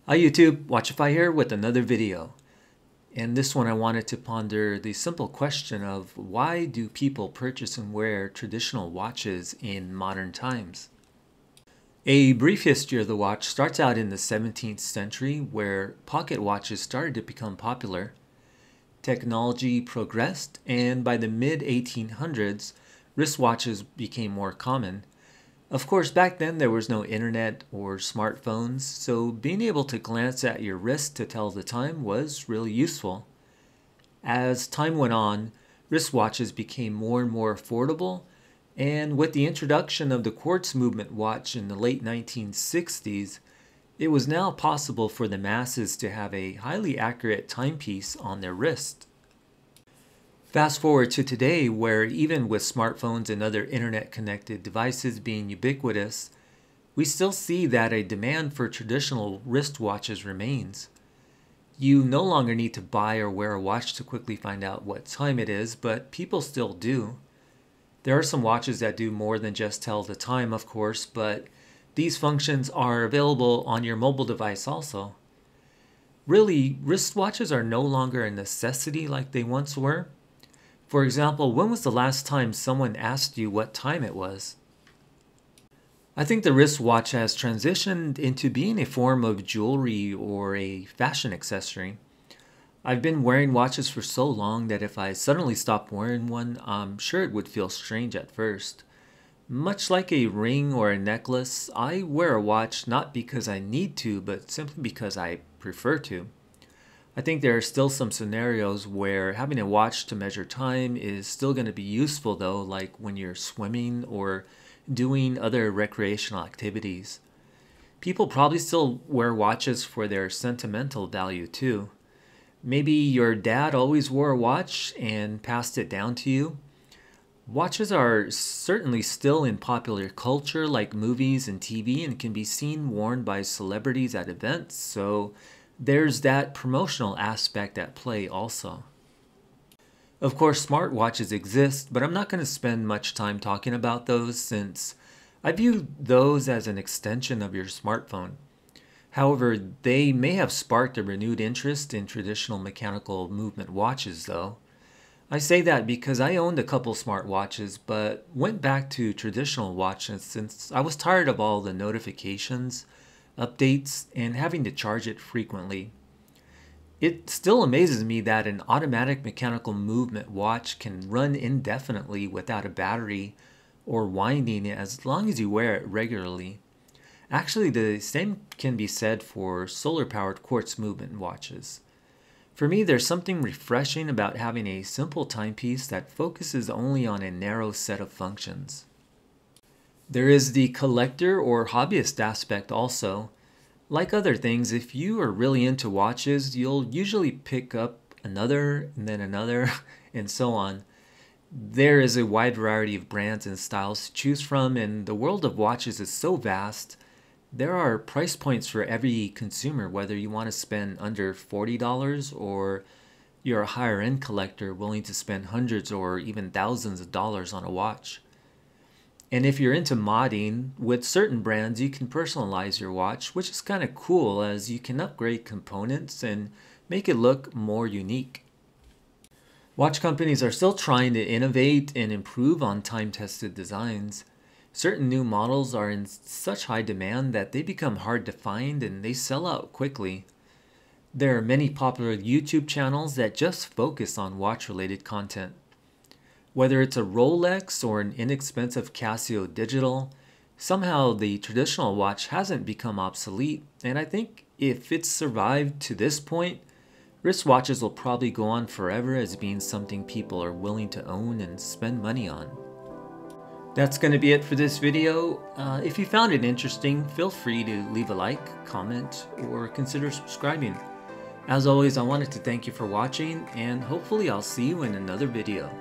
Hi YouTube, Watchify here with another video. In this one I wanted to ponder the simple question of why do people purchase and wear traditional watches in modern times? A brief history of the watch starts out in the 17th century where pocket watches started to become popular. Technology progressed and by the mid-1800s wristwatches became more common. Of course, back then there was no internet or smartphones, so being able to glance at your wrist to tell the time was really useful. As time went on, wristwatches became more and more affordable, and with the introduction of the quartz movement watch in the late 1960s, it was now possible for the masses to have a highly accurate timepiece on their wrist. Fast forward to today, where even with smartphones and other internet-connected devices being ubiquitous, we still see that a demand for traditional wristwatches remains. You no longer need to buy or wear a watch to quickly find out what time it is, but people still do. There are some watches that do more than just tell the time, of course, but these functions are available on your mobile device also. Really, wristwatches are no longer a necessity like they once were. For example, when was the last time someone asked you what time it was? I think the wristwatch has transitioned into being a form of jewelry or a fashion accessory. I've been wearing watches for so long that if I suddenly stopped wearing one, I'm sure it would feel strange at first. Much like a ring or a necklace, I wear a watch not because I need to, but simply because I prefer to. I think there are still some scenarios where having a watch to measure time is still going to be useful though, like when you're swimming or doing other recreational activities. People probably still wear watches for their sentimental value too. Maybe your dad always wore a watch and passed it down to you. Watches are certainly still in popular culture like movies and TV and can be seen worn by celebrities at events, so there's that promotional aspect at play also. Of course, smartwatches exist, but I'm not going to spend much time talking about those since I view those as an extension of your smartphone. However, they may have sparked a renewed interest in traditional mechanical movement watches though. I say that because I owned a couple smartwatches, but went back to traditional watches since I was tired of all the notifications, updates, and having to charge it frequently. It still amazes me that an automatic mechanical movement watch can run indefinitely without a battery or winding as long as you wear it regularly. Actually, the same can be said for solar-powered quartz movement watches. For me, there's something refreshing about having a simple timepiece that focuses only on a narrow set of functions. There is the collector or hobbyist aspect also. Like other things, if you are really into watches, you'll usually pick up another and then another and so on. There is a wide variety of brands and styles to choose from, and the world of watches is so vast. There are price points for every consumer, whether you want to spend under $40 or you're a higher end collector willing to spend hundreds or even thousands of dollars on a watch. And if you're into modding, with certain brands you can personalize your watch, which is kind of cool as you can upgrade components and make it look more unique. Watch companies are still trying to innovate and improve on time-tested designs. Certain new models are in such high demand that they become hard to find and they sell out quickly. There are many popular YouTube channels that just focus on watch-related content. Whether it's a Rolex or an inexpensive Casio digital, somehow the traditional watch hasn't become obsolete, and I think if it's survived to this point, wristwatches will probably go on forever as being something people are willing to own and spend money on. That's going to be it for this video. If you found it interesting, feel free to leave a like, comment, or consider subscribing. As always, I wanted to thank you for watching, and hopefully I'll see you in another video.